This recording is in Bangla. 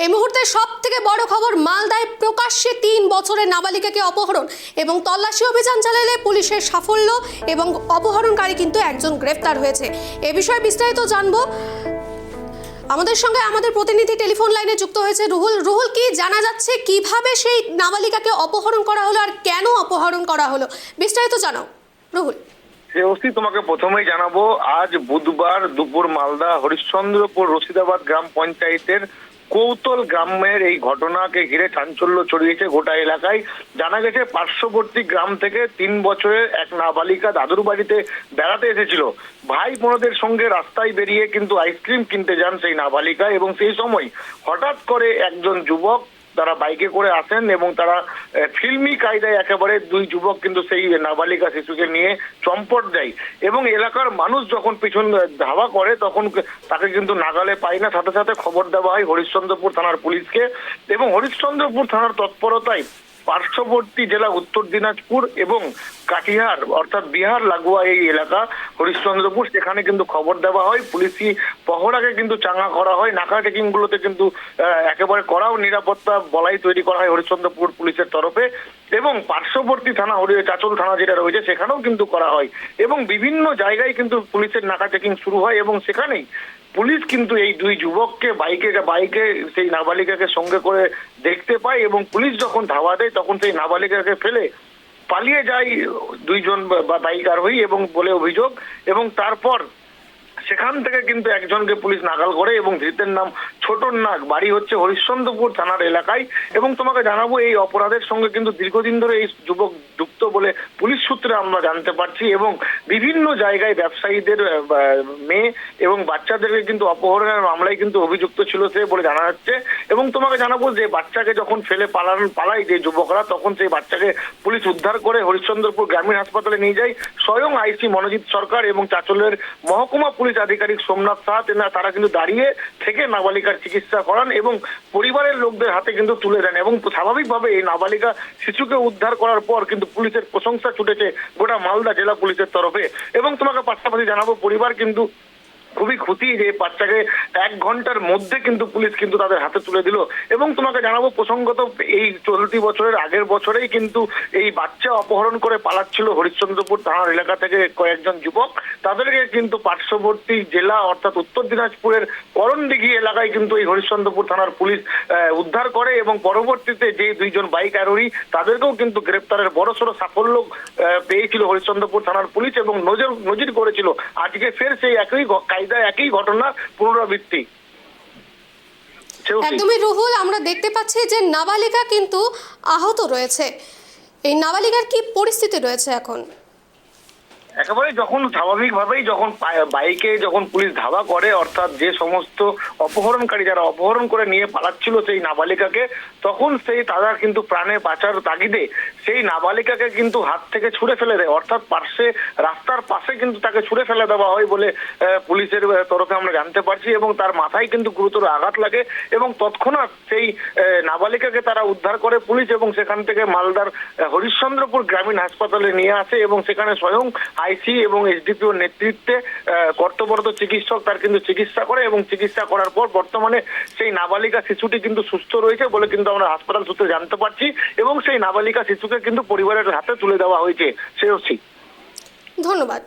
এই মুহূর্তে সব থেকে বড় খবর, মালদায় প্রকাশ্যে 3 বছরের নাবালিকাকে অপহরণ এবং তল্লাশি অভিযান চালালে পুলিশের সাফল্য এবং অপহরণকারী কিন্তু একজন গ্রেফতার হয়েছে। এ বিষয়ে বিস্তারিত জানবো। আমাদের সঙ্গে আমাদের প্রতিনিধি টেলিফোন লাইনে যুক্ত হয়েছে রুহুল। কি জানা যাচ্ছে, কিভাবে সেই নাবালিকাকে অপহরণ করা হলো আর কেন অপহরণ করা হলো, বিস্তারিত জানাও রুহুল। তোমাকে প্রথমেই জানাবো, আজ বুধবার দুপুর মালদা হরিশ্চন্দ্রপুর রশিদাবাদ গ্রাম পঞ্চায়েতের কৌতল গ্রামের এই ঘটনাকে ঘিরে চাঞ্চল্য ছড়িয়েছে গোটা এলাকায়। জানা গেছে পার্শ্ববর্তী গ্রাম থেকে 3 বছরের এক নাবালিকা দাদুর বাড়িতে বেড়াতে এসেছিল। ভাই বোনদের সঙ্গে রাস্তায় বেরিয়ে কিন্তু আইসক্রিম কিনতে যান সেই নাবালিকা, এবং সেই সময় হঠাৎ করে একজন যুবক তারা বাইকে করে আসেন এবং তারা ফিল্মি কায়দায় একেবারে দুই যুবক কিন্তু সেই নাবালিকা শিশুকে নিয়ে চম্পট দেয়, এবং এলাকার মানুষ যখন পিছন ধাওয়া করে তখন তাকে কিন্তু নাগালে পায় না। সাথে সাথে খবর দেওয়া হয় হরিশ্চন্দ্রপুর থানার পুলিশকে, এবং হরিশ্চন্দ্রপুর থানার তৎপরতায় পার্শ্ববর্তী জেলা উত্তর দিনাজপুর এবং কাটিহার অর্থাৎ বিহার লাগোয়া এই এলাকা হরিশ্চন্দ্রপুর, সেখানে কিন্তু খবর দেওয়া হয়। পুলিশি পহরাকে কিন্তু চাঙ্গা করা হয়। নাকা চেকিং গুলোতে কিন্তু একেবারে কড়াও নিরাপত্তা বলাই তৈরি করা হয় হরিশ্চন্দ্রপুর পুলিশের তরফে, এবং পার্শ্ববর্তী থানা চাচল থানা যেটা রয়েছে সেখানেও কিন্তু করা হয়, এবং বিভিন্ন জায়গায় কিন্তু পুলিশের নাকা চেকিং শুরু হয়। এবং সেখানেই পুলিশ কিন্তু এই দুই যুবককে বাইকে সেই নাবালিকাকে সঙ্গে করে দেখতে পায়, এবং পুলিশ যখন ধাওয়া দেয় তখন সেই নাবালিকাকে ফেলে পালিয়ে যায় দুইজন বাইক আরোহী এবং বলে অভিযোগ। এবং তারপর সেখান থেকে কিন্তু একজনকে পুলিশ নাগাল করে, এবং ধৃতের নাম ছোটন নাগ, বাড়ি হচ্ছে হরিশ্চন্দ্রপুর থানার এলাকায়। এবং তোমাকে জানাবো, এই অপরাধের সঙ্গে কিন্তু দীর্ঘদিন ধরে এই যুবক যুক্ত বলে পুলিশ সূত্রে আমরা জানতে পারছি, এবং বিভিন্ন জায়গায় ব্যবসায়ীদের মেয়ে এবং বাচ্চাদেরকে কিন্তু অপহরণের মামলায় কিন্তু অভিযুক্ত ছিল সে বলে জানা যাচ্ছে। এবং তোমাকে জানাবো যে বাচ্চাকে যখন ফেলে পালায় যে যুবকরা, তখন সেই বাচ্চাকে পুলিশ উদ্ধার করে হরিশ্চন্দ্রপুর গ্রামীণ হাসপাতালে নিয়ে যায়। স্বয়ং আইসি মনোজিৎ সরকার এবং চাচলের মহকুমা পুলিশ আধিকারিক সোমনাথ সাহা তারা কিন্তু দাঁড়িয়ে থেকে নাবালিকার চিকিৎসা করান এবং পরিবারের লোকদের হাতে কিন্তু তুলে দেন। এবং স্বাভাবিকভাবে এই নাবালিকা শিশুকে উদ্ধার করার পর কিন্তু পুলিশের প্রশংসা ছুটেছে গোটা মালদা জেলা পুলিশের তরফে। এবং তোমাকে পাশাপাশি জানাবো, পরিবার কিন্তু খুবই খুশি যে বাচ্চাকে 1 ঘন্টার মধ্যে কিন্তু পুলিশ কিন্তু তাদের হাতে তুলে দিল। এবং তোমাকে জানাবো, প্রসঙ্গত এই চলতি বছরের আগের বছরেই কিন্তু এই বাচ্চা অপহরণ করে পালাচ্ছিল হরিশ্চন্দ্রপুর থানার এলাকা থেকে কয়েকজন যুবক। তাদেরকে কিন্তু পার্শ্ববর্তী জেলা অর্থাৎ উত্তর দিনাজপুরের করণদিঘি এলাকায় কিন্তু এই হরিশ্চন্দ্রপুর থানার পুলিশ উদ্ধার করে, এবং পরবর্তীতে যে 2 জন বাইক আরোহী তাদেরকেও কিন্তু গ্রেপ্তারের বড়সড় সাফল্য পেয়েছিল হরিশ্চন্দ্রপুর থানার পুলিশ, এবং নজির করেছিল আজকে ফের সেই একই ঘটনার পুনরাবৃত্তি। একদমই রুহুল, আমরা দেখতে পাচ্ছি যে নাবালিকা কিন্তু আহত রয়েছে। এই নাবালিকার কি পরিস্থিতি রয়েছে এখন? একেবারে যখন স্বাভাবিকভাবেই যখন বাইকে যখন পুলিশ ধাওয়া করে, অর্থাৎ যে সমস্ত অপহরণকারী যারা অপহরণ করে নিয়ে পালাচ্ছিল সেই নাবালিকাকে, তখন সেই তারা কিন্তু প্রাণে বাঁচার তাগিদে সেই নাবালিকাকে কিন্তু হাত থেকে ছুঁড়ে ফেলে দেয়, অর্থাৎ রাস্তার পাশে কিন্তু তাকে ছুঁড়ে ফেলে দেওয়া হয় বলে পুলিশের তরফে আমরা জানতে পারছি। এবং তার মাথায় কিন্তু গুরুতর আঘাত লাগে, এবং তৎক্ষণাৎ সেই নাবালিকাকে তারা উদ্ধার করে পুলিশ, এবং সেখান থেকে মালদার হরিশ্চন্দ্রপুর গ্রামীণ হাসপাতালে নিয়ে আসে, এবং সেখানে স্বয়ং আইসি এবং এসডিপিওর নেতৃত্বে কর্তব্যরত চিকিৎসক তার কিন্তু চিকিৎসা করে, এবং চিকিৎসা করার পর বর্তমানে সেই নাবালিকা শিশুটি কিন্তু সুস্থ রয়েছে বলে কিন্তু আমরা হাসপাতাল সূত্রে জানতে পারছি, এবং সেই নাবালিকা শিশুকে কিন্তু পরিবারের হাতে তুলে দেওয়া হয়েছে। শ্রেয়সী, ধন্যবাদ।